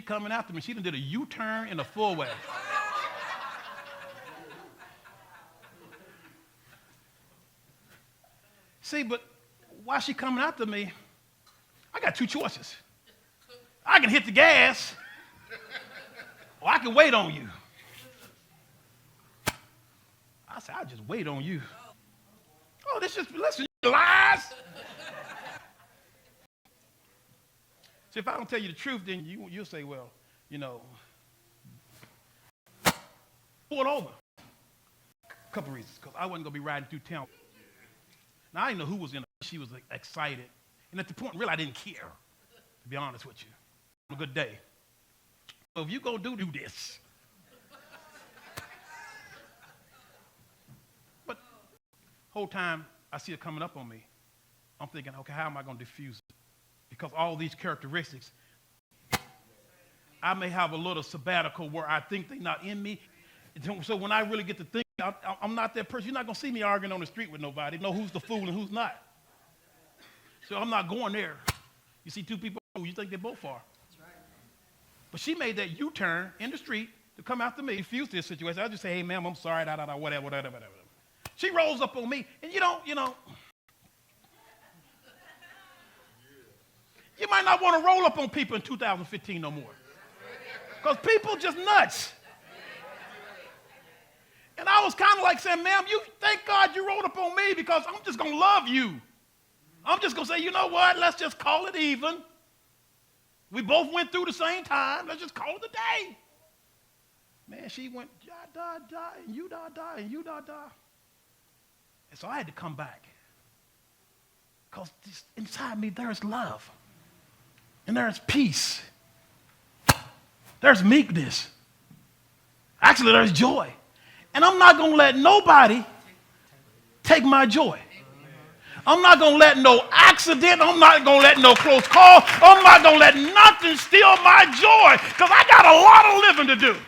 coming after me. She done did a U-turn in a four-way. See, but while she coming after me, I got two choices. I can hit the gas, or I can wait on you. I said, I'll just wait on you. Oh, listen, lies. So if I don't tell you the truth, then you'll say, well, pull it over. A couple reasons, because I wasn't going to be riding through town. Now, I didn't know who was in it. She was excited. And at the point, really, I didn't care, to be honest with you. A good day. So if you're going to do this. But whole time I see it coming up on me, I'm thinking, okay, how am I going to diffuse it? Because all these characteristics, I may have a little sabbatical where I think they're not in me. So when I really get to think, I'm not that person. You're not going to see me arguing on the street with nobody. Know who's the fool and who's not. So I'm not going there. You see two people, you think they both are. That's right. But she made that U-turn in the street to come after me, diffuse this situation. I just say, hey, ma'am, I'm sorry, whatever. She rolls up on me, and you might not want to roll up on people in 2015 no more. Because people just nuts. And I was kind of like saying, ma'am, thank God you rolled up on me because I'm just going to love you. I'm just going to say, you know what? Let's just call it even. We both went through the same time. Let's just call it a day. Man, she went, die, and you die, and you die. And so I had to come back. Because inside me, there's love. And there's peace. There's meekness. Actually, there's joy. And I'm not going to let nobody take my joy. I'm not going to let no accident. I'm not going to let no close call. I'm not going to let nothing steal my joy because I got a lot of living to do.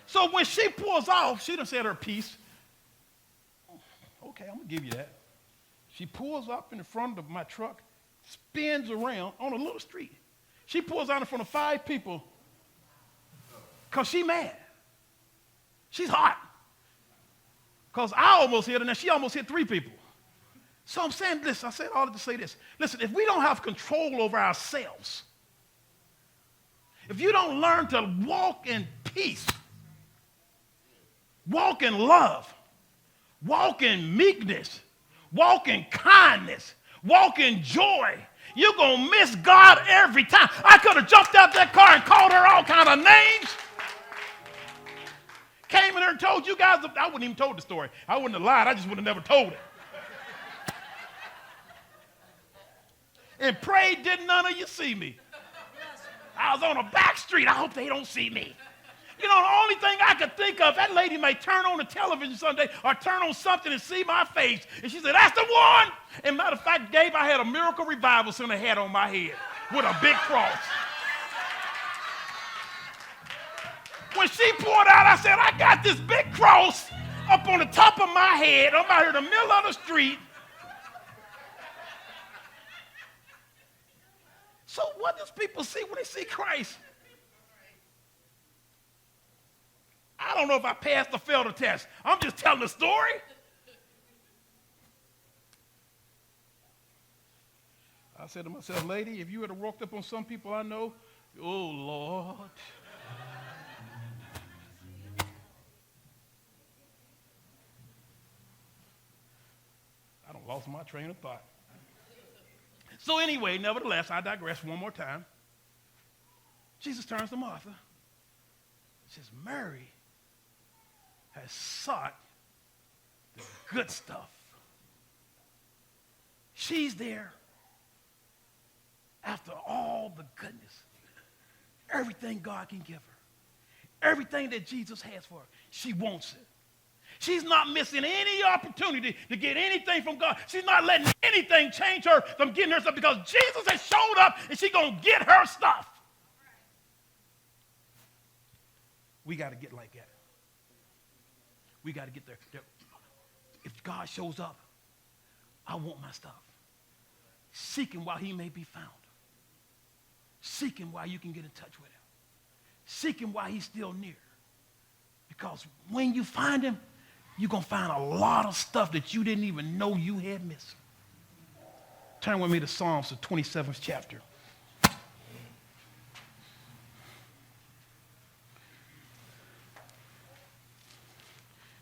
So when she pulls off, she done said her piece. Okay, I'm going to give you that. She pulls up in the front of my truck, spins around on a little street. She pulls out in front of 5 people because she mad. She's hot. Because I almost hit her, and she almost hit 3 people. So I'm saying this. I said all to say this. Listen, if we don't have control over ourselves, if you don't learn to walk in peace, walk in love, walk in meekness, walk in kindness, walk in joy, you're going to miss God every time. I could have jumped out that car and called her all kind of names. Came in there and told you guys, I wouldn't even told the story. I wouldn't have lied. I just would have never told it. And prayed, didn't none of you see me. I was on a back street. I hope they don't see me. The only thing I could think of, that lady may turn on the television someday or turn on something and see my face. And she said, that's the one. And matter of fact, Gabe, I had a miracle revival center hat on my head with a big cross. When she poured out, I said, I got this big cross up on the top of my head. I'm out here in the middle of the street. So what does people see when they see Christ? I don't know if I passed or failed the test. I'm just telling the story. I said to myself, lady, if you had walked up on some people I know, oh, Lord. I done lost my train of thought. So anyway, nevertheless, I digress one more time. Jesus turns to Martha. He says, Mary has sought the good stuff. She's there after all the goodness. Everything God can give her. Everything that Jesus has for her. She wants it. She's not missing any opportunity to get anything from God. She's not letting anything change her from getting her stuff because Jesus has showed up and she's going to get her stuff. We got to get like that. We got to get there. If God shows up, I want my stuff. Seek him while he may be found. Seek him while you can get in touch with him. Seek him while he's still near. Because when you find him, you're going to find a lot of stuff that you didn't even know you had missed. Turn with me to Psalms, the 27th chapter.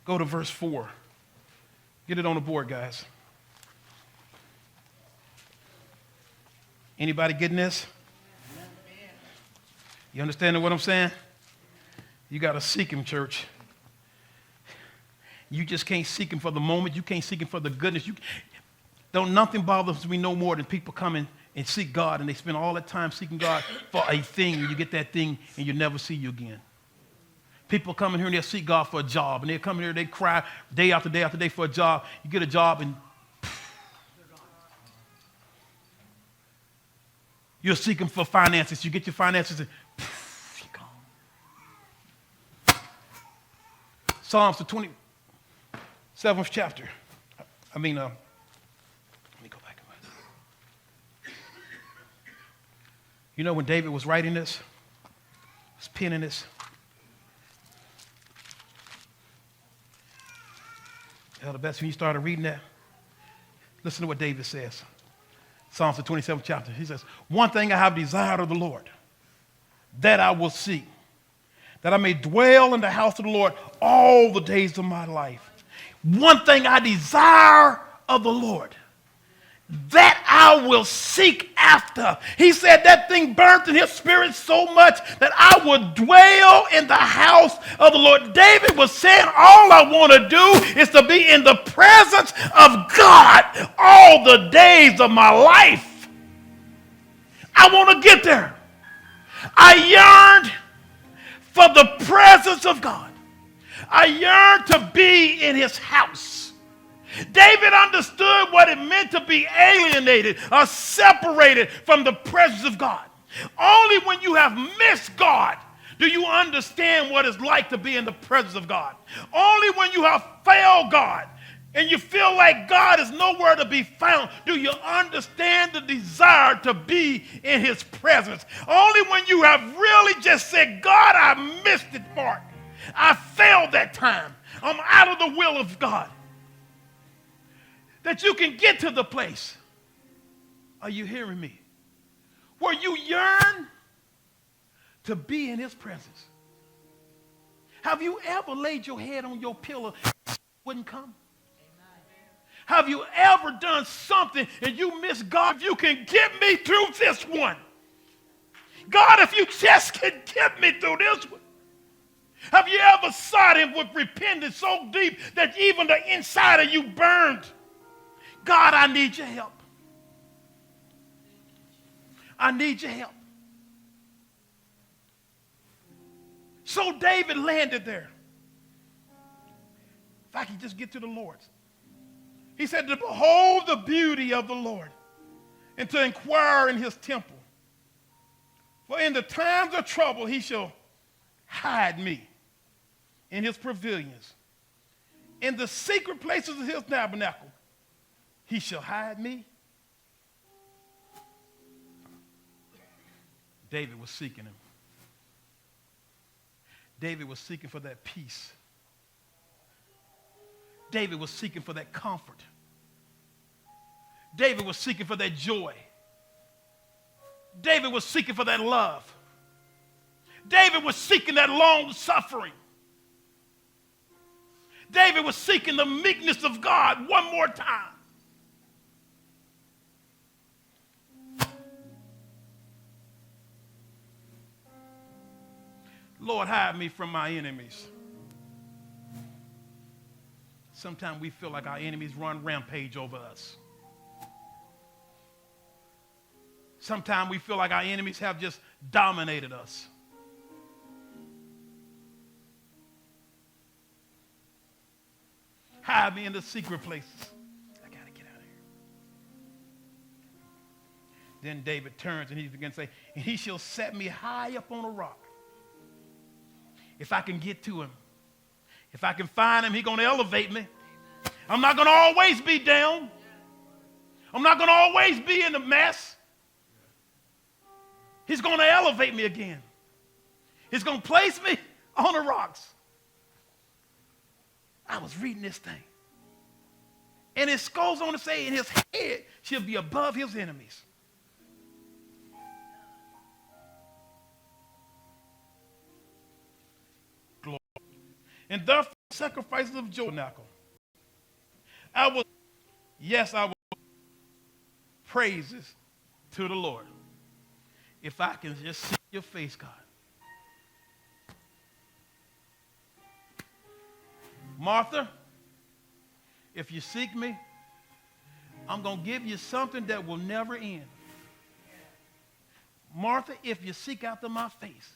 Go to verse 4. Get it on the board, guys. Anybody getting this? You understanding what I'm saying? You got to seek him, church. You just can't seek him for the moment. You can't seek him for the goodness. Nothing bothers me no more than people coming and seek God, and they spend all that time seeking God for a thing, and you get that thing, and you never see you again. People come in here and they'll seek God for a job, and they come in here, they cry day after day after day for a job. You get a job, and you're seeking for finances. You get your finances, and you're gone. Psalms, the 27th chapter. Let me go back. You know, when David was writing this, was penning this, the best when you started reading that, listen to what David says. Psalms, the 27th chapter. He says, one thing I have desired of the Lord, that I will seek, that I may dwell in the house of the Lord all the days of my life. One thing I desire of the Lord, that I will seek after. He said that thing burnt in his spirit so much that I would dwell in the house of the Lord. David was saying, all I want to do is to be in the presence of God all the days of my life. I want to get there. I yearned for the presence of God. I yearned to be in his house. David understood what it meant to be alienated or separated from the presence of God. Only when you have missed God do you understand what it's like to be in the presence of God. Only when you have failed God and you feel like God is nowhere to be found do you understand the desire to be in his presence. Only when you have really just said, God, I missed it, Mark. I failed that time. I'm out of the will of God. That you can get to the place, are you hearing me, where you yearn to be in his presence. Have you ever laid your head on your pillow and it wouldn't come? Have you ever done something and you miss God? If you can get me through this one. God, if you just can get me through this one. Have you ever sought him with repentance so deep that even the inside of you burned? God, I need your help. I need your help. So David landed there. If I could just get to the Lord. He said to behold the beauty of the Lord and to inquire in his temple. For in the times of trouble he shall hide me in his pavilions. In the secret places of his tabernacle he shall hide me. David was seeking him. David was seeking for that peace. David was seeking for that comfort. David was seeking for that joy. David was seeking for that love. David was seeking that long suffering. David was seeking the meekness of God one more time. Lord, hide me from my enemies. Sometimes we feel like our enemies run rampage over us. Sometimes we feel like our enemies have just dominated us. Hide me in the secret places. I got to get out of here. Then David turns and he begins to say, and he shall set me high up on a rock. If I can get to him, if I can find him, he's going to elevate me. I'm not going to always be down. I'm not going to always be in a mess. He's going to elevate me again. He's going to place me on the rocks. I was reading this thing. And it goes on to say in his head shall be above his enemies. Glory. And therefore sacrifices of joy. I will praises to the Lord. If I can just see your face, God. Martha, if you seek me, I'm going to give you something that will never end. Martha, if you seek after my face,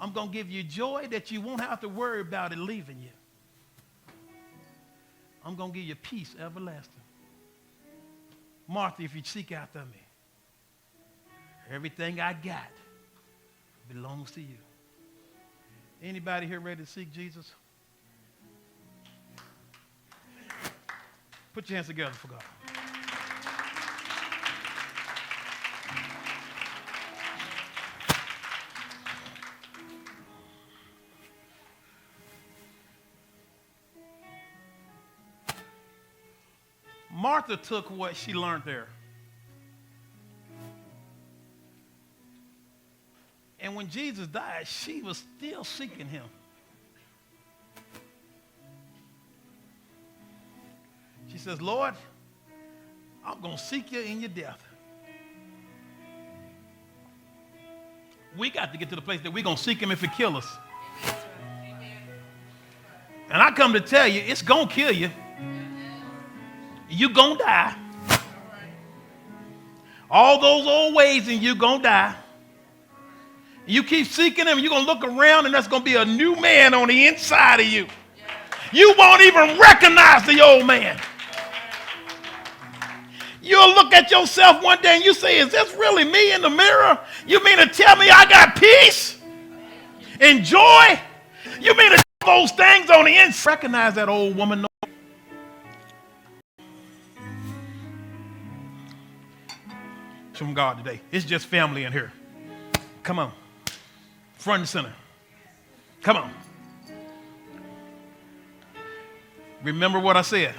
I'm going to give you joy that you won't have to worry about it leaving you. I'm going to give you peace everlasting. Martha, if you seek after me, everything I got belongs to you. Anybody here ready to seek Jesus? Put your hands together for God. Martha took what she learned there. And when Jesus died, she was still seeking him. She says, Lord, I'm going to seek you in your death. We got to get to the place that we're going to seek him if it kills us. And I come to tell you, it's going to kill you. You're going to die. All those old ways and you're going to die. You keep seeking him, you're going to look around and there's going to be a new man on the inside of you. You won't even recognize the old man. You'll look at yourself one day and you say, is this really me in the mirror? You mean to tell me I got peace and joy? You mean to tell those things on the inside? Recognize that old woman. From God today. It's just family in here. Come on. Front and center. Come on. Remember what I said.